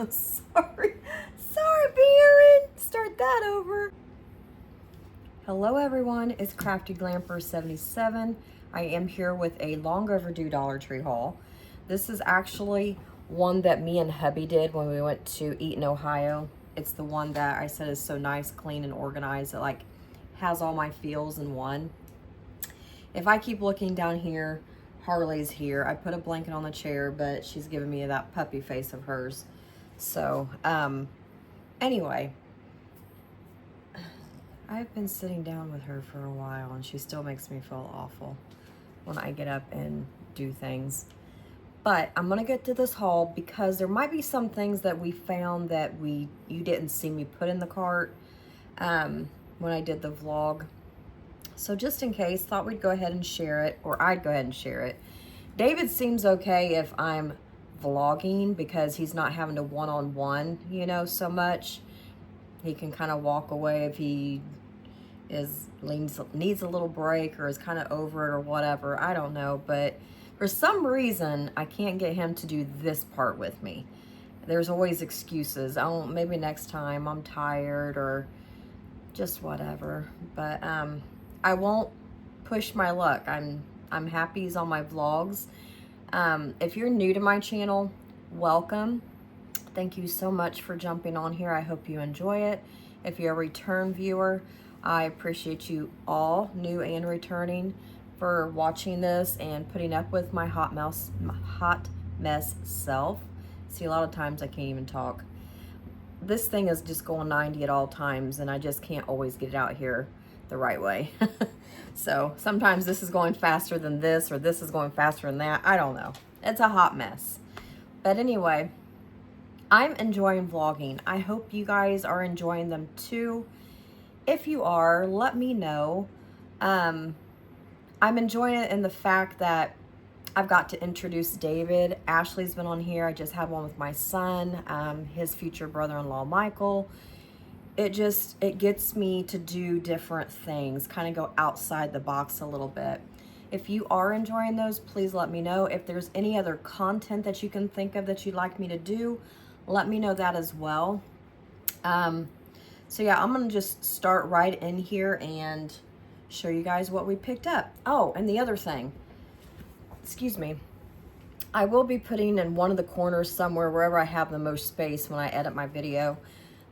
Sorry, Baron. Start that over. Hello everyone, it's Crafty Glamper 77. I am here with a long overdue Dollar Tree haul. This is actually one that me and hubby did when we went to Eaton, Ohio. It's the one that I said is so nice, clean, and organized. It like has all my feels in one. If I keep looking down here, Harley's here. I put a blanket on the chair, but she's giving me that puppy face of hers. So, anyway, I've been sitting down with her for a while and she still makes me feel awful when I get up and do things. But I'm gonna get to this haul because there might be some things that we found that you didn't see me put in the cart when I did the vlog. So just in case, thought we'd go ahead and share it, or I'd go ahead and share it. David seems okay if I'm vlogging because he's not having to one-on-one, you know, so much. He can kind of walk away if he needs a little break or is kind of over it or whatever. I don't know, but for some reason, I can't get him to do this part with me. There's always excuses. Maybe next time I'm tired or just whatever. But I won't push my luck. I'm happy he's on my vlogs. If you're new to my channel, welcome. Thank you so much for jumping on here. I hope you enjoy it. If you're a return viewer, I appreciate you all, new and returning, for watching this and putting up with my hot mess self. See, a lot of times I can't even talk. This thing is just going 90 at all times and I just can't always get it out here the right way. So sometimes this is going faster than this, or this is going faster than that. I don't know. It's a hot mess. But anyway, I'm enjoying vlogging. I hope you guys are enjoying them too. If you are, let me know. I'm enjoying it in the fact that I've got to introduce David. Ashley's been on here. I just had one with my son, his future brother-in-law, Michael. It gets me to do different things, kind of go outside the box a little bit. If you are enjoying those, please let me know. If there's any other content that you can think of that you'd like me to do, let me know that as well. So yeah, I'm gonna just start right in here and show you guys what we picked up. Oh, and the other thing, excuse me, I will be putting in one of the corners somewhere, wherever I have the most space when I edit my video,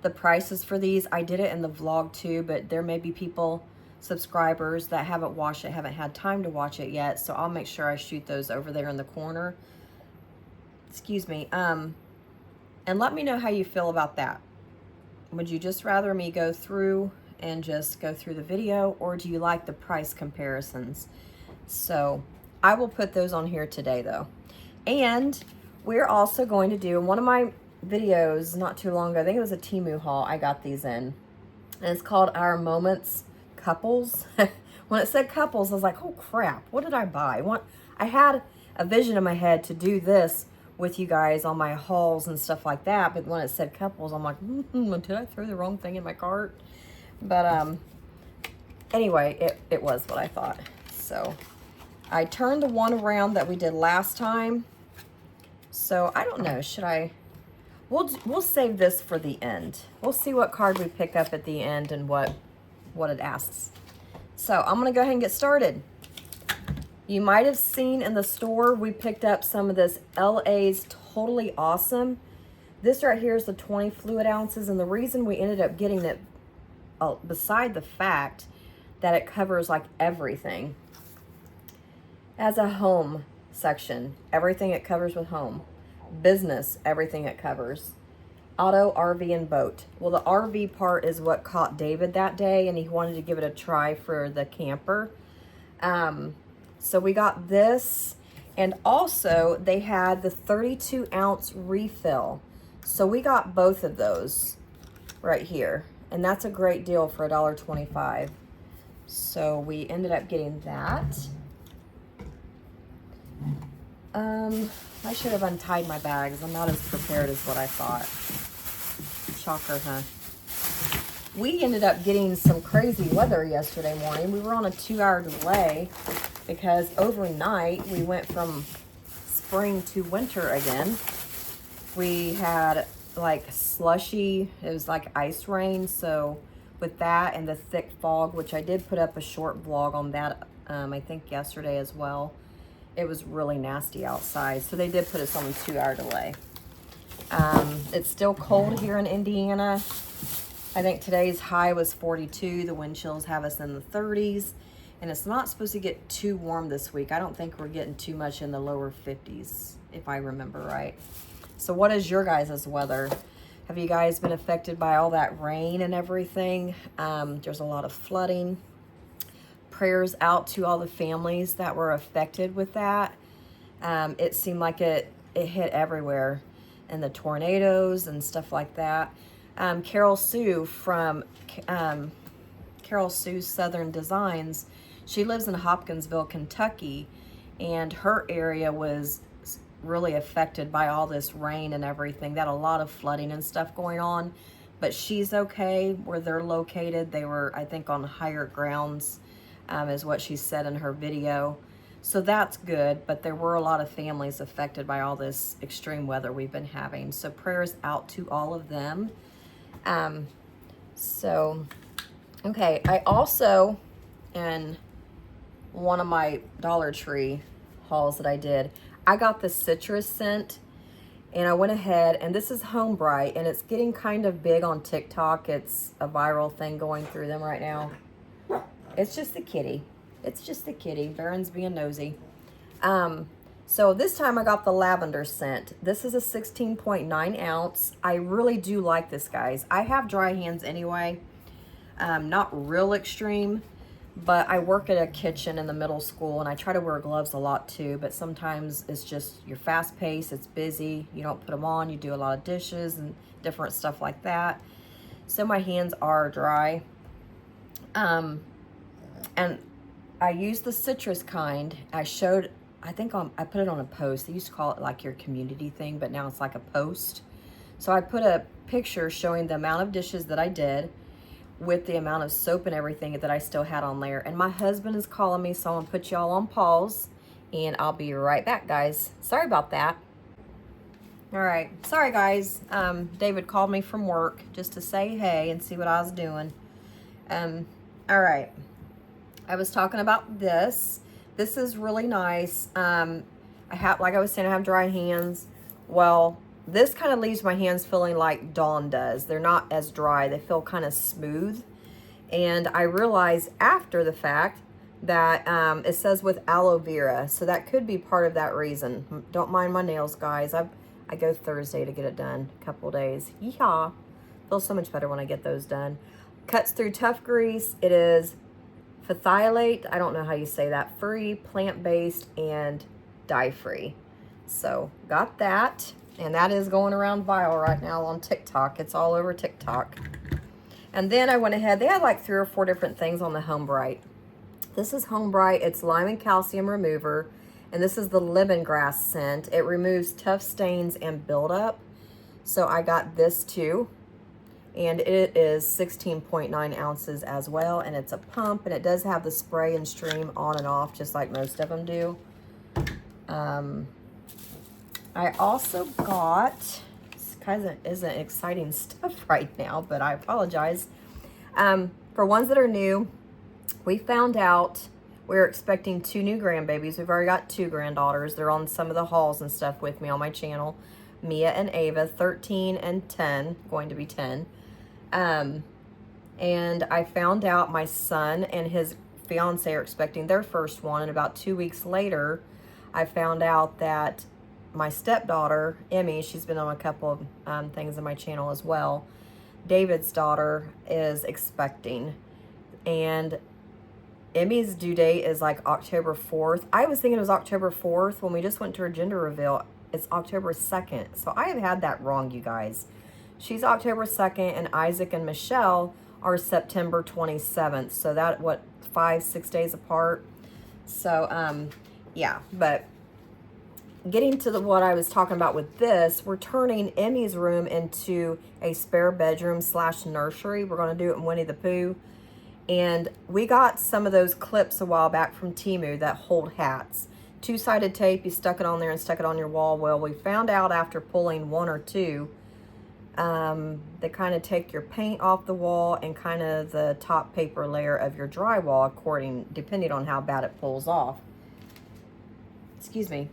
the prices for these. I did it in the vlog too, but there may be people, subscribers, that haven't watched it, haven't had time to watch it yet, so I'll make sure I shoot those over there in the corner. Excuse me. And let me know how you feel about that. Would you just rather me go through and just go through the video, or do you like the price comparisons? So I will put those on here today though. And we're also going to do, in one of my videos not too long ago, I think it was a TEMU haul, I got these in, and it's called Our Moments Couples. When it said couples, I was like, oh crap, what did I buy? I had a vision in my head to do this with you guys on my hauls and stuff like that, but when it said couples, I'm like, did I throw the wrong thing in my cart? But anyway, it was what I thought. So I turned the one around that we did last time. So I don't know, we'll save this for the end. We'll see what card we pick up at the end and what it asks. So I'm gonna go ahead and get started. You might have seen in the store, we picked up some of this LA's Totally Awesome. This right here is the 20 fluid ounces, and the reason we ended up getting it, beside the fact that it covers like everything, as a home section, everything it covers with home. Business, everything it covers. Auto, RV, and boat. Well, the RV part is what caught David that day, and he wanted to give it a try for the camper. So we got this, and also they had the 32 ounce refill. So we got both of those right here, and that's a great deal for $1.25. So we ended up getting that. I should have untied my bags. I'm not as prepared as what I thought. Shocker, huh? We ended up getting some crazy weather yesterday morning. We were on a 2-hour delay because overnight we went from spring to winter again. We had like slushy. It was like ice rain. So with that and the thick fog, which I did put up a short vlog on that, I think yesterday as well. It was really nasty outside. So they did put us on a 2-hour delay. It's still cold here in Indiana. I think today's high was 42. The wind chills have us in the 30s. And it's not supposed to get too warm this week. I don't think we're getting too much in the lower 50s, if I remember right. So what is your guys' weather? Have you guys been affected by all that rain and everything? There's a lot of flooding. Prayers out to all the families that were affected with that. It seemed like it hit everywhere, and the tornadoes and stuff like that. Carol Sue from Carol Sue's Southern Designs, she lives in Hopkinsville, Kentucky, and her area was really affected by all this rain and everything. That a lot of flooding and stuff going on, but she's okay where they're located. They were, I think, on higher grounds, is what she said in her video. So that's good, but there were a lot of families affected by all this extreme weather we've been having. So prayers out to all of them. Okay, I also, in one of my Dollar Tree hauls that I did, I got the citrus scent, and I went ahead, and this is Home Bright, and it's getting kind of big on TikTok. It's a viral thing going through them right now. It's just the kitty. It's just the kitty. Baron's being nosy. So this time I got the lavender scent. This is a 16.9 ounce. I really do like this, guys. I have dry hands anyway. Not real extreme, but I work at a kitchen in the middle school, and I try to wear gloves a lot too, but sometimes it's just, you're fast paced, it's busy, you don't put them on, you do a lot of dishes and different stuff like that. So my hands are dry. And I use the citrus kind. I showed, I think I put it on a post. They used to call it like your community thing, but now it's like a post. So I put a picture showing the amount of dishes that I did with the amount of soap and everything that I still had on there. And my husband is calling me, so I'm gonna put y'all on pause, and I'll be right back, guys. Sorry about that. All right, sorry guys. David called me from work just to say hey and see what I was doing. All right, I was talking about this. This is really nice. I have, like I was saying, I have dry hands. Well, this kind of leaves my hands feeling like Dawn does. They're not as dry. They feel kind of smooth. And I realized after the fact that it says with aloe vera. So that could be part of that reason. Don't mind my nails, guys. I go Thursday to get it done. A couple days. Yeehaw. Feels so much better when I get those done. Cuts through tough grease. It is phthalate. I don't know how you say that. Free, plant-based, and dye-free. So got that. And that is going around viral right now on TikTok. It's all over TikTok. And then I went ahead. They had like 3 or 4 different things on the Home Bright. This is Home Bright. It's lime and calcium remover. And this is the lemongrass scent. It removes tough stains and buildup. So I got this too. And it is 16.9 ounces as well. And it's a pump. And it does have the spray and stream on and off, just like most of them do. I also got, this kind of isn't exciting stuff right now, but I apologize. For ones that are new, we found out we're expecting 2 new grandbabies. We've already got 2 granddaughters. They're on some of the hauls and stuff with me on my channel. Mia and Ava, 13 and 10, going to be 10. And I found out my son and his fiance are expecting their first one, and about 2 weeks later, I found out that my stepdaughter, Emmy, she's been on a couple of things on my channel as well. David's daughter is expecting. And Emmy's due date is like October 4th. I was thinking it was October 4th when we just went to her gender reveal. It's October 2nd. So I have had that wrong, you guys. She's October 2nd, and Isaac and Michelle are September 27th. So that, 5-6 days apart. So, yeah, but getting to what I was talking about with this, we're turning Emmy's room into a spare bedroom / nursery. We're going to do it in Winnie the Pooh. And we got some of those clips a while back from TEMU that hold hats. 2-sided tape, you stuck it on there and stuck it on your wall. Well, we found out after pulling 1 or 2 They kind of take your paint off the wall and kind of the top paper layer of your drywall depending on how bad it pulls off. Excuse me.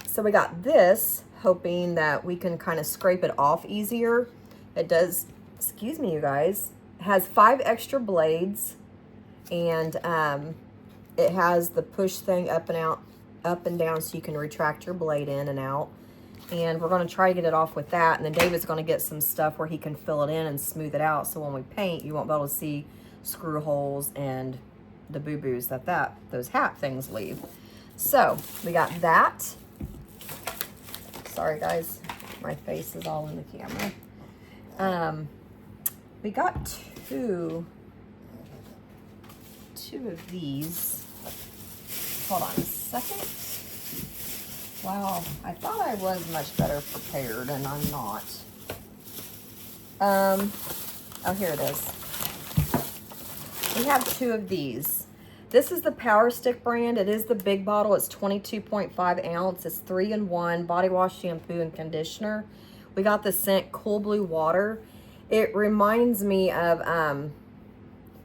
So we got this, hoping that we can kind of scrape it off easier. It does, excuse me, you guys, it has 5 extra blades, and it has the push thing up and down so you can retract your blade in and out. And we're going to try to get it off with that, and then David's going to get some stuff where he can fill it in and smooth it out, so when we paint you won't be able to see screw holes and the boo-boos that those hat things leave. So we got that. Sorry guys, my face is all in the camera. We got two of these. Hold on a second. Wow, I thought I was much better prepared, and I'm not. Oh, here it is. We have 2 of these. This is the Power Stick brand. It is the big bottle. It's 22.5 ounce. It's 3-in-1 body wash, shampoo, and conditioner. We got the scent Cool Blue Water. It reminds me of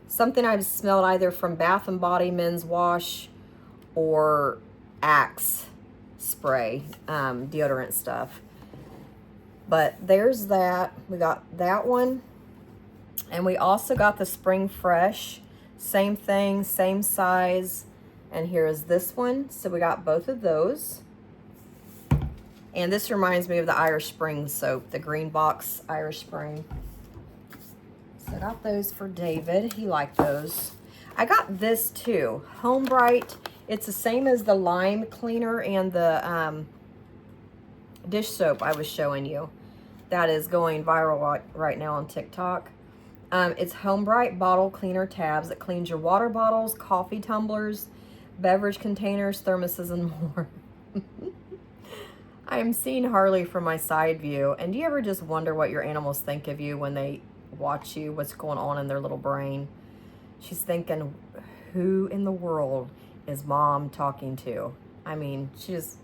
something I've smelled either from Bath & Body Men's Wash or Axe spray, deodorant stuff. But there's that. We got that one. And we also got the Spring Fresh. Same thing, same size. And here is this one. So we got both of those. And this reminds me of the Irish Spring soap, the green box Irish Spring. So I got those for David. He liked those. I got this too, Home Bright. It's the same as the lime cleaner and the dish soap I was showing you. That is going viral right now on TikTok. It's Home Bright bottle cleaner tabs that cleans your water bottles, coffee tumblers, beverage containers, thermoses, and more. I am seeing Harley from my side view. And do you ever just wonder what your animals think of you when they watch you, what's going on in their little brain? She's thinking, who in the world is mom talking to? I mean, she just...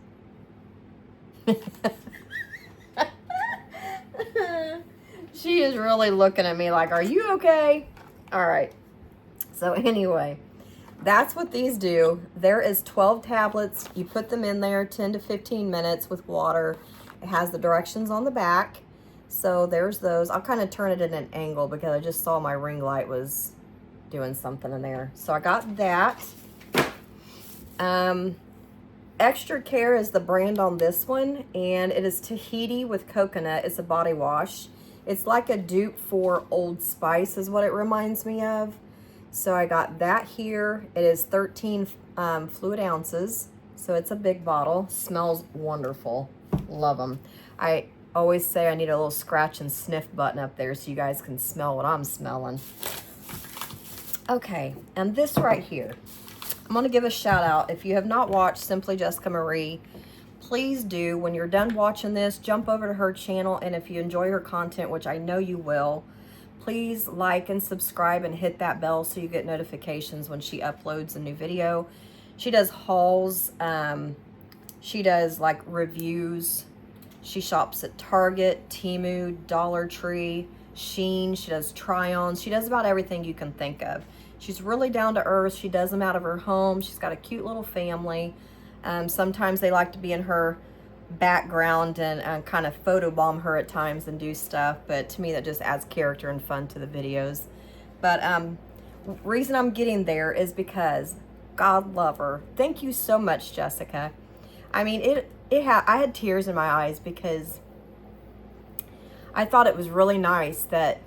She is really looking at me like, are you okay? All right. So anyway, that's what these do. There is 12 tablets. You put them in there 10 to 15 minutes with water. It has the directions on the back. So there's those. I'll kind of turn it at an angle because I just saw my ring light was doing something in there. So I got that. Extra Care is the brand on this one, and it is Tahiti with coconut. It's a body wash. It's like a dupe for Old Spice is what it reminds me of. So I got that here. It is 13 fluid ounces. So it's a big bottle. Smells wonderful. Love them. I always say I need a little scratch and sniff button up there so you guys can smell what I'm smelling. Okay, and this right here. I'm going to give a shout out. If you have not watched Simply Jessica Marie, please do. When you're done watching this, jump over to her channel, and if you enjoy her content, which I know you will, please like and subscribe and hit that bell so you get notifications when she uploads a new video. She does hauls. She does like reviews. She shops at Target, TEMU, Dollar Tree, SHEIN. She does try-ons. She does about everything you can think of. She's really down to earth. She does them out of her home. She's got a cute little family. Sometimes they like to be in her background and kind of photobomb her at times and do stuff. But to me, that just adds character and fun to the videos. But reason I'm getting there is because God love her. Thank you so much, Jessica. I mean, I had tears in my eyes because I thought it was really nice that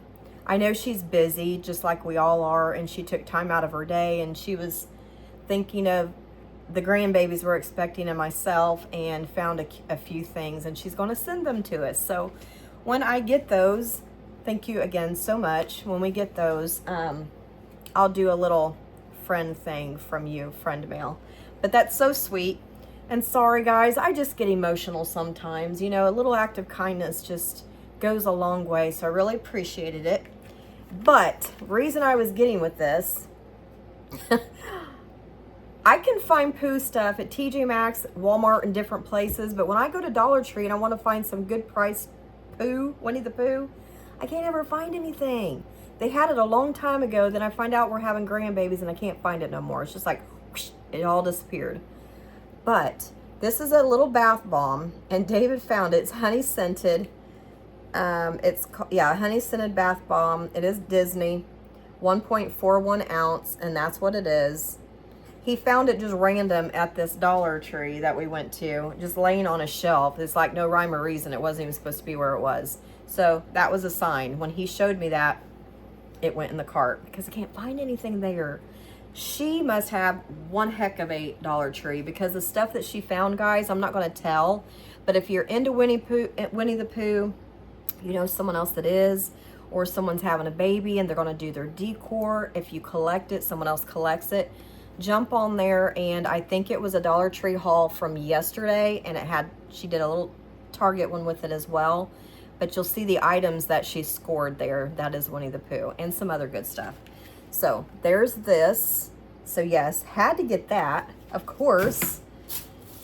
I know she's busy just like we all are, and she took time out of her day and she was thinking of the grandbabies we're expecting and myself, and found a few things, and she's going to send them to us. So when I get those, thank you again so much. When we get those, I'll do a little friend thing from you, friend mail. But that's so sweet. And sorry guys, I just get emotional sometimes. You know, a little act of kindness just goes a long way, so I really appreciated it. But reason I was getting with this, I can find poo stuff at TJMAXX, Walmart, and different places, but when I go to Dollar Tree and I want to find some good price Winnie the Pooh. I can't ever find anything. They had it a long time ago, then I find out we're having grandbabies and I can't find it no more. It's just like, whoosh, it all disappeared. But this is a little bath bomb, and David found it. It's honey scented. Honey scented bath bomb. It is Disney, 1.41 ounce, and that's what it is. He found it just random at this Dollar Tree that we went to, just laying on a shelf. It's like no rhyme or reason. It wasn't even supposed to be where it was. So that was a sign. When he showed me that, it went in the cart because I can't find anything there. She must have one heck of a Dollar Tree, because the stuff that she found, guys, I'm not going to tell. But if you're into Winnie the Pooh, you know someone else that is, or someone's having a baby and they're going to do their decor, if you collect it, someone else collects it, jump on there. And I think it was a Dollar Tree haul from yesterday, and she did a little Target one with it as well. But you'll see the items that she scored there. That is Winnie the Pooh and some other good stuff. So there's this. So yes, had to get that, of course.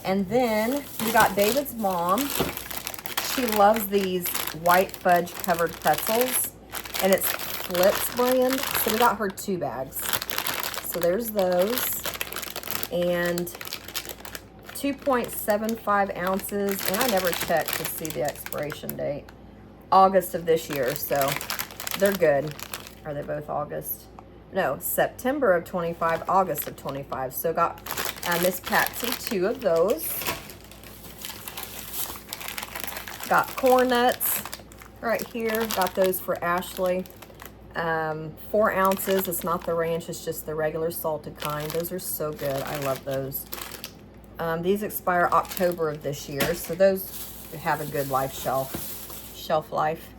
And then we got David's mom. She loves these white fudge covered pretzels, and it's Flips brand. So we got her 2 bags. So there's those. And 2.75 ounces. And I never checked to see the expiration date. August of this year, so they're good. Are they both August? No, September of 25, August of 25. So got Miss Patsy 2 of those. Got corn nuts right here. Got those for Ashley. 4 ounces. It's not the ranch, it's just the regular salted kind. Those are so good. I love those. These expire October of this year, so those have a good shelf life.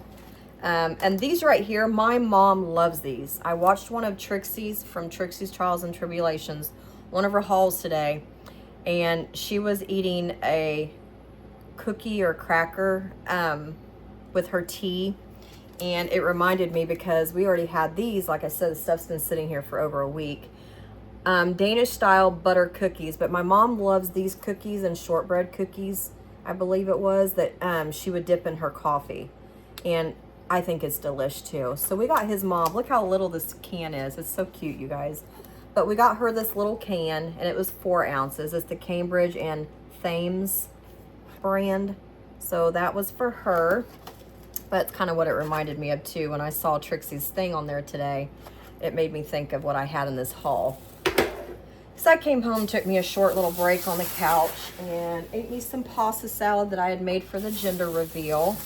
And these right here, my mom loves these. I watched one of Trixie's, from Trixie's Trials and Tribulations, one of her hauls today, and she was eating a cookie or cracker with her tea, and it reminded me, because we already had these. Like I said, the stuff's been sitting here for over a week. Danish style butter cookies, but my mom loves these cookies and shortbread cookies, I believe it was, that she would dip in her coffee, and I think it's delish too. So we got his mom. Look how little this can is. It's so cute, you guys. But we got her this little can, and it was 4 ounces. It's the Cambridge and Thames brand. So that was for her. But it's kind of what it reminded me of too. When I saw Trixie's thing on there today, it made me think of what I had in this haul. So I came home, took me a short little break on the couch, and ate me some pasta salad that I had made for the gender reveal.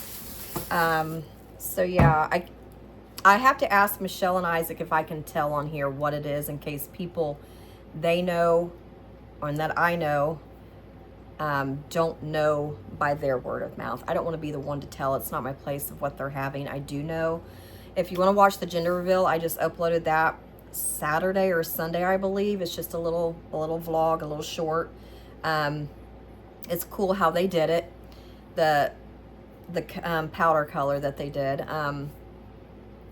So yeah, I have to ask Michelle and Isaac if I can tell on here what it is, in case people they know, or that I know, don't know by their word of mouth. I don't want to be the one to tell. It's not my place of what they're having. I do know. If you want to watch the gender reveal, I just uploaded that Saturday or Sunday, I believe. It's just a little vlog, a little short. It's cool how they did it. The powder color that they did.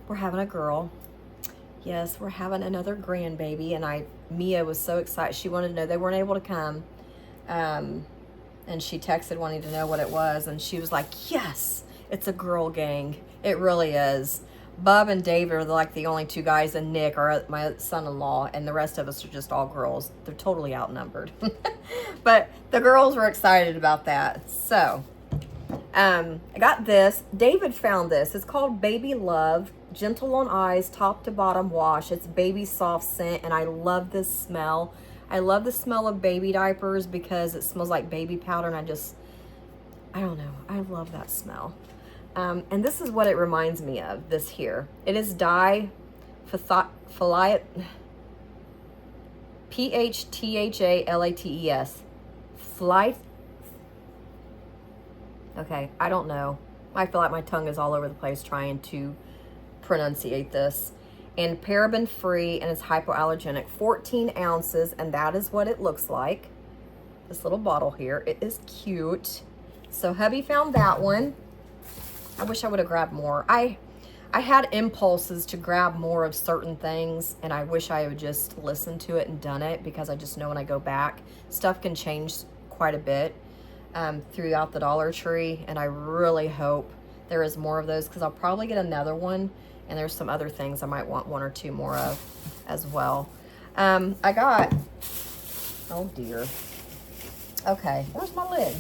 We're having a girl. Yes, we're having another grandbaby, and Mia was so excited. She wanted to know. They weren't able to come, and she texted wanting to know what it was, and she was like, yes, it's a girl gang. It really is. Bub and David are like the only 2 guys, and Nick are my son-in-law, and the rest of us are just all girls. They're totally outnumbered. But the girls were excited about that. So I got this. David found this. It's called Baby Love, gentle on eyes, top to bottom wash. It's baby soft scent, and I love this smell. I love the smell of baby diapers because it smells like baby powder, and I don't know. I love that smell. And this is what it reminds me of, this here. It is phthalates, P-H-T-H-A-L-A-T-E-S. Flight. Okay, I don't know. I feel like my tongue is all over the place trying to pronunciate this. And paraben free, and it's hypoallergenic. 14 ounces, and that is what it looks like. This little bottle here. It is cute. So hubby found that one. I wish I would have grabbed more. I had impulses to grab more of certain things, and I wish I would just listened to it and done it, because I just know when I go back, stuff can change quite a bit throughout the Dollar Tree, and I really hope there is more of those because I'll probably get another one, and there's some other things I might want 1 or 2 more of as well. I got, oh dear. Okay, where's my lid?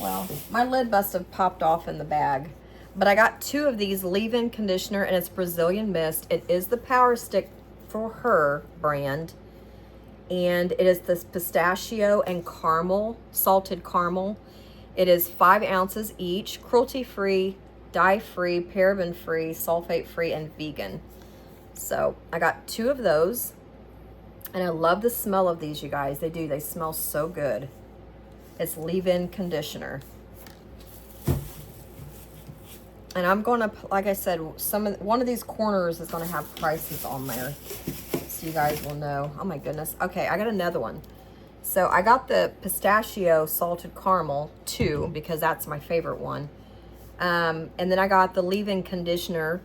Well, my lid must have popped off in the bag. But I got 2 of these leave-in conditioner, and it's Brazilian Mist. It is the Power Stick for Her brand. And it is this pistachio and caramel, salted caramel. It is 5 ounces each, cruelty-free, dye-free, paraben-free, sulfate-free, and vegan. So I got 2 of those. And I love the smell of these, you guys. They smell so good. It's leave-in conditioner. And I'm gonna, like I said, one of these corners is gonna have prices on there, so you guys will know. Oh my goodness. Okay, I got another one. So I got the pistachio salted caramel 2 because that's my favorite one. And then I got the leave-in conditioner,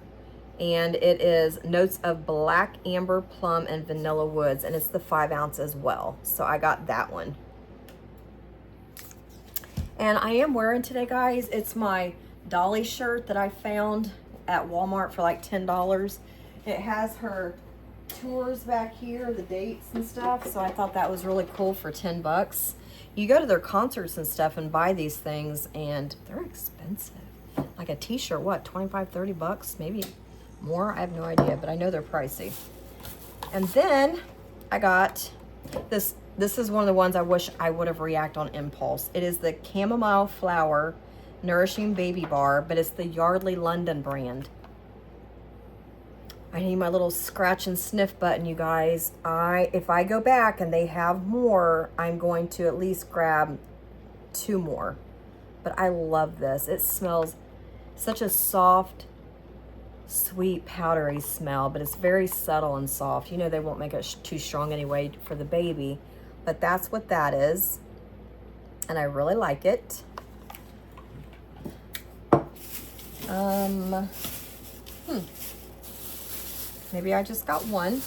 and it is notes of black amber, plum, and vanilla woods, and it's the 5 ounce as well. So I got that one. And I am wearing today, guys, it's my Dolly shirt that I found at Walmart for like $10. It has her tours back here, the dates and stuff, so I thought that was really cool for 10 bucks. You go to their concerts and stuff and buy these things, and they're expensive. Like a t-shirt, what, 25, 30 bucks, maybe more? I have no idea, but I know they're pricey. And then I got this. This is one of the ones I wish I would have reacted on impulse. It is the Chamomile Flower Nourishing Baby Bar, but it's the Yardley London brand. I need my little scratch and sniff button, you guys. If I go back and they have more, I'm going to at least grab 2 more. But I love this. It smells such a soft, sweet, powdery smell, but it's very subtle and soft. You know they won't make it too strong anyway for the baby, but that's what that is. And I really like it. Maybe I just got 1.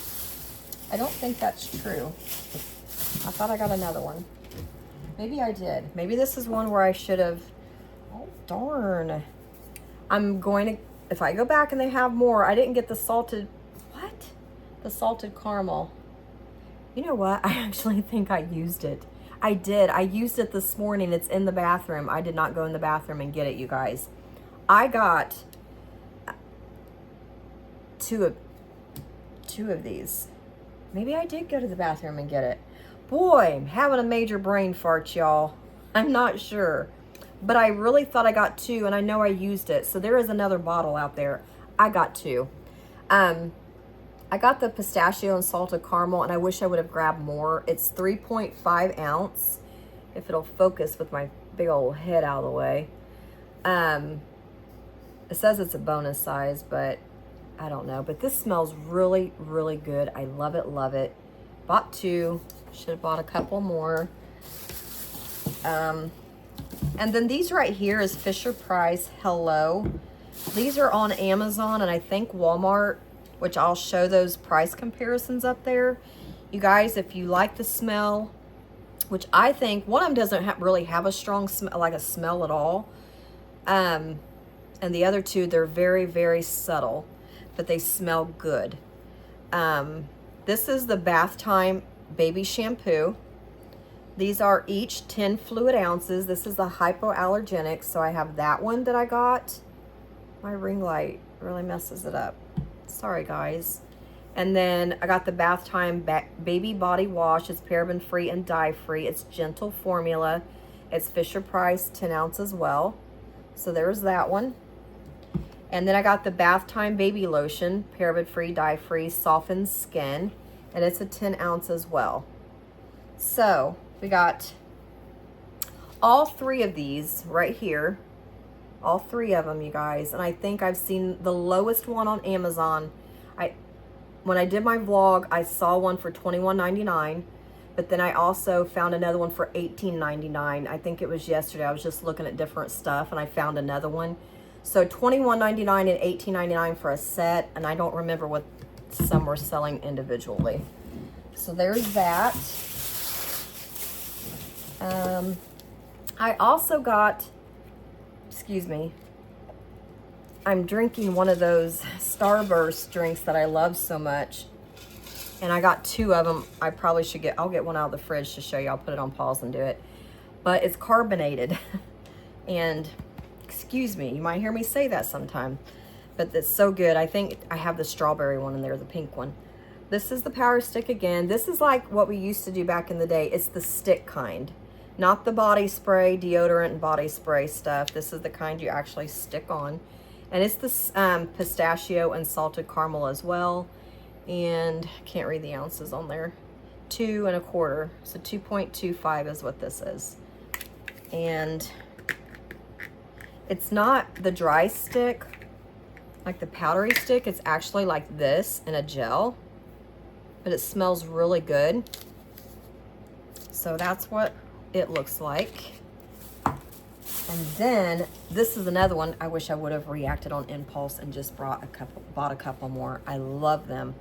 I don't think that's true. I thought I got another one. Maybe I did. Maybe this is one where I should have. Oh, darn. I'm going to, if I go back and they have more, I didn't get the salted, what? The salted caramel. You know what? I actually think I used it. I did. I used it this morning. It's in the bathroom. I did not go in the bathroom and get it, you guys. I got 2 of these. Maybe I did go to the bathroom and get it. Boy, I'm having a major brain fart, y'all. I'm not sure. But I really thought I got 2, and I know I used it. So there is another bottle out there. I got 2. I got the pistachio and salted caramel, and I wish I would have grabbed more. It's 3.5 ounce. If it'll focus with my big old head out of the way. It says it's a bonus size, but I don't know. But this smells really, really good. I love it, love it. Bought 2. Should have bought a couple more. And then these right here is Fisher-Price Hello. These are on Amazon and I think Walmart, which I'll show those price comparisons up there. You guys, if you like the smell, which I think one of them doesn't really have a strong smell, like a smell at all. And the other 2, they're very, very subtle, but they smell good. This is the Bath Time Baby Shampoo. These are each 10 fluid ounces. This is the hypoallergenic, so I have that one that I got. My ring light really messes it up. Sorry, guys. And then I got the Bath Time Baby Body Wash. It's paraben-free and dye-free. It's gentle formula. It's Fisher-Price 10 ounce as well. So there's that one. And then I got the Bath Time Baby Lotion, paraben-free, dye-free, softens skin. And it's a 10 ounce as well. So we got all 3 of these right here. All 3 of them, you guys. And I think I've seen the lowest one on Amazon. When I did my vlog, I saw one for $21.99. But then I also found another one for $18.99. I think it was yesterday. I was just looking at different stuff and I found another one. So $21.99 and $18.99 for a set. And I don't remember what some were selling individually. So there's that. I also got, excuse me, I'm drinking one of those Starburst drinks that I love so much. And I got 2 of them. I probably should I'll get one out of the fridge to show you. I'll put it on pause and do it. But it's carbonated. And excuse me, you might hear me say that sometime. But it's so good. I think I have the strawberry one in there, the pink one. This is the Power Stick again. This is like what we used to do back in the day. It's the stick kind. Not the body spray, deodorant, and body spray stuff. This is the kind you actually stick on. And it's the pistachio and salted caramel as well. And can't read the ounces on there. 2 1/4. So 2.25 is what this is. And it's not the dry stick, like the powdery stick. It's actually like this in a gel. But it smells really good. So that's what it looks like. And then this is another one. I wish I would have reacted on impulse and just bought a couple more. I love them.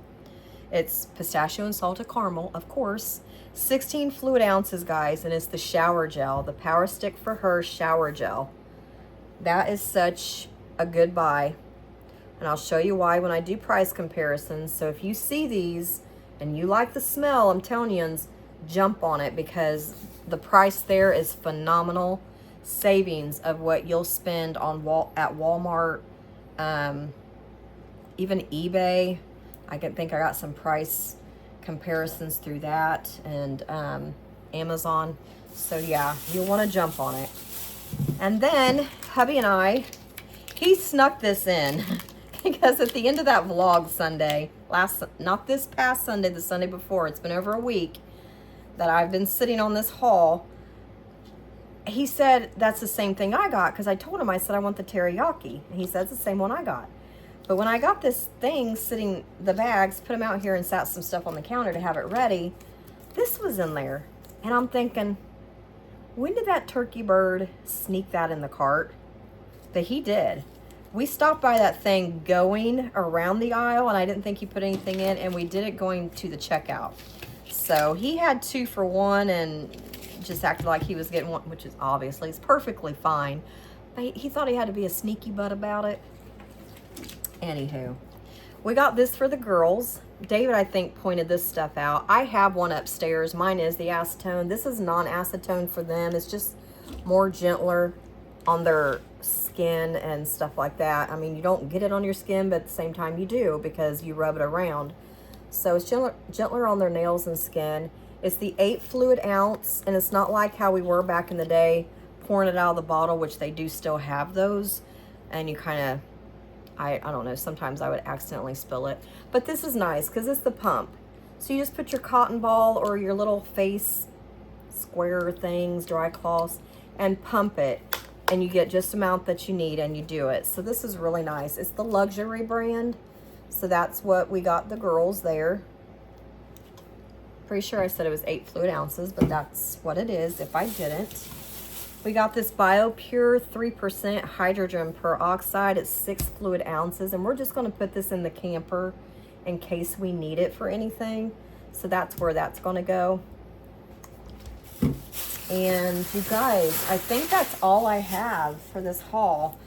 It's pistachio and salted caramel, of course. 16 fluid ounces, guys, and it's the shower gel, the Power Stick for Her shower gel. That is such a good buy. And I'll show you why when I do price comparisons. So if you see these and you like the smell, I'm telling you, jump on it, because the price there is phenomenal. Savings of what you'll spend on at Walmart, even eBay. I think I got some price comparisons through that, and Amazon. So yeah, you'll want to jump on it. And then hubby and I, he snuck this in because at the end of that vlog Sunday, not this past Sunday, the Sunday before, it's been over a week that I've been sitting on this haul. He said that's the same thing I got, because I told him, I said I want the teriyaki, and he said it's the same one I got. But when I got this thing sitting, the bags, put them out here and sat some stuff on the counter to have it ready, this was in there. And I'm thinking, when did that turkey bird sneak that in the cart? But he did. We stopped by that thing going around the aisle, and I didn't think he put anything in, and we did it going to the checkout. So he had 2 for 1 and just acted like he was getting one, which is obviously, it's perfectly fine. But he thought he had to be a sneaky butt about it. Anywho, we got this for the girls. David, I think, pointed this stuff out. I have one upstairs. Mine is the acetone. This is non-acetone for them. It's just more gentler on their skin and stuff like that. I mean, you don't get it on your skin, but at the same time you do, because you rub it around. So it's gentler on their nails and skin. It's the 8 fluid ounce, and it's not like how we were back in the day, pouring it out of the bottle, which they do still have those. And you kind of, I don't know, sometimes I would accidentally spill it. But this is nice because it's the pump. So you just put your cotton ball or your little face square things, dry cloths, and pump it. And you get just the amount that you need, and you do it. So this is really nice. It's the luxury brand. So that's what we got the girls there. Pretty sure I said it was 8 fluid ounces, but that's what it is if I didn't. We got this BioPure 3% hydrogen peroxide. It's 6 fluid ounces, and we're just going to put this in the camper in case we need it for anything. So that's where that's going to go. And you guys, I think that's all I have for this haul.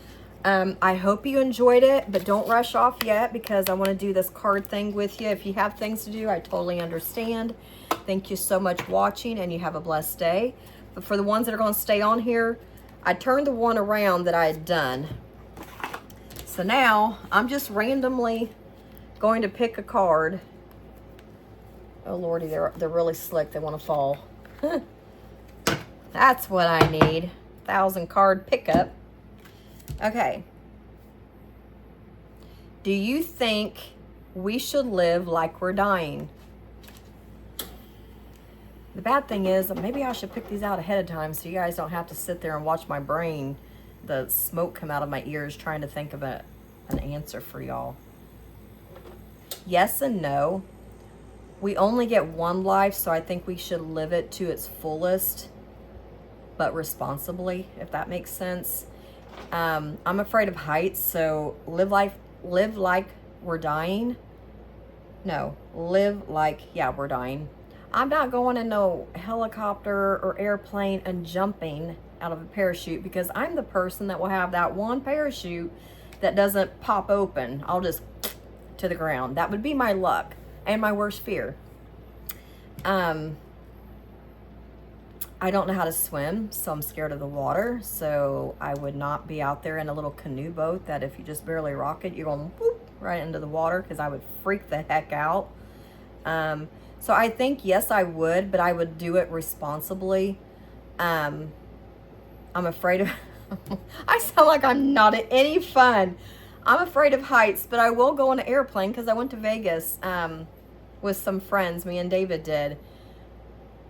I hope you enjoyed it, but don't rush off yet, because I want to do this card thing with you. If you have things to do, I totally understand. Thank you so much for watching, and you have a blessed day. But for the ones that are going to stay on here, I turned the one around that I had done. So now I'm just randomly going to pick a card. Oh Lordy, they're really slick. They want to fall. That's what I need. 1,000 card pickup. Okay. Do you think we should live like we're dying? The bad thing is, maybe I should pick these out ahead of time so you guys don't have to sit there and watch my brain, the smoke come out of my ears trying to think of an answer for y'all. Yes and no. We only get one life, so I think we should live it to its fullest, but responsibly, if that makes sense. I'm afraid of heights, so live like we're dying. No, live like, yeah, we're dying. I'm not going in no helicopter or airplane and jumping out of a parachute, because I'm the person that will have that one parachute that doesn't pop open. I'll just to the ground. That would be my luck and my worst fear. I don't know how to swim, so I'm scared of the water. So I would not be out there in a little canoe boat that if you just barely rock it, you're going whoop right into the water, because I would freak the heck out. So I think, yes, I would, but I would do it responsibly. I'm afraid of, I sound like I'm not any fun. I'm afraid of heights, but I will go on an airplane because I went to Vegas with some friends, me and David did.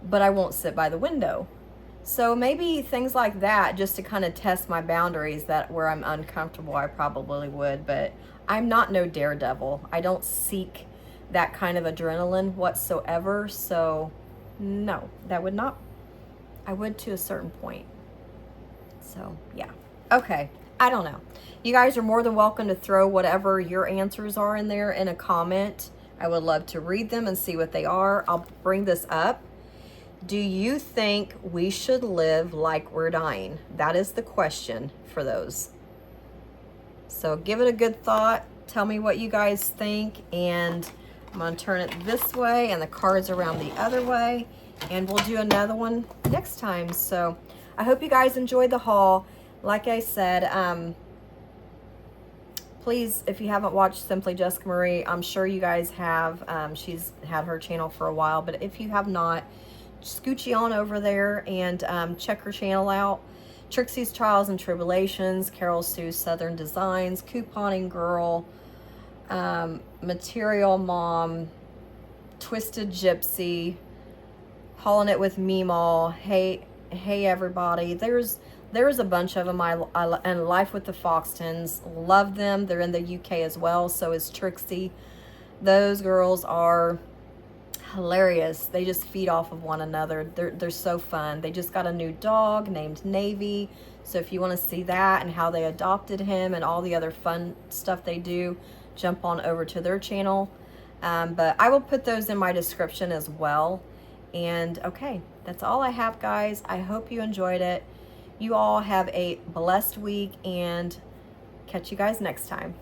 But I won't sit by the window. So maybe things like that, just to kind of test my boundaries, that where I'm uncomfortable, I probably would. But I'm not no daredevil. I don't seek that kind of adrenaline whatsoever. So no, that would not. I would to a certain point. So yeah. Okay. I don't know. You guys are more than welcome to throw whatever your answers are in there in a comment. I would love to read them and see what they are. I'll bring this up. Do you think we should live like we're dying? That is the question for those. So give it a good thought. Tell me what you guys think. And I'm going to turn it this way and the cards around the other way. And we'll do another one next time. So I hope you guys enjoyed the haul. Like I said, please, if you haven't watched Simply Jessica Marie, I'm sure you guys have. She's had her channel for a while. But if you have not, scoochie on over there and check her channel out. Trixie's Trials and Tribulations, Carol Sue's Southern Designs, Couponing Girl, Material Mom, Twisted Gypsy, Hauling It with Meemaw, Hey Everybody. There's a bunch of them. And Life with the Foxtons, love them. They're in the UK as well, so is Trixie. Those girls are hilarious. They just feed off of one another. They're so fun. They just got a new dog named Navy, so if you want to see that and how they adopted him and all the other fun stuff they do, jump on over to their channel. But I will put those in my description as well. And okay, that's all I have, guys. I hope you enjoyed it. You all have a blessed week, and catch you guys next time.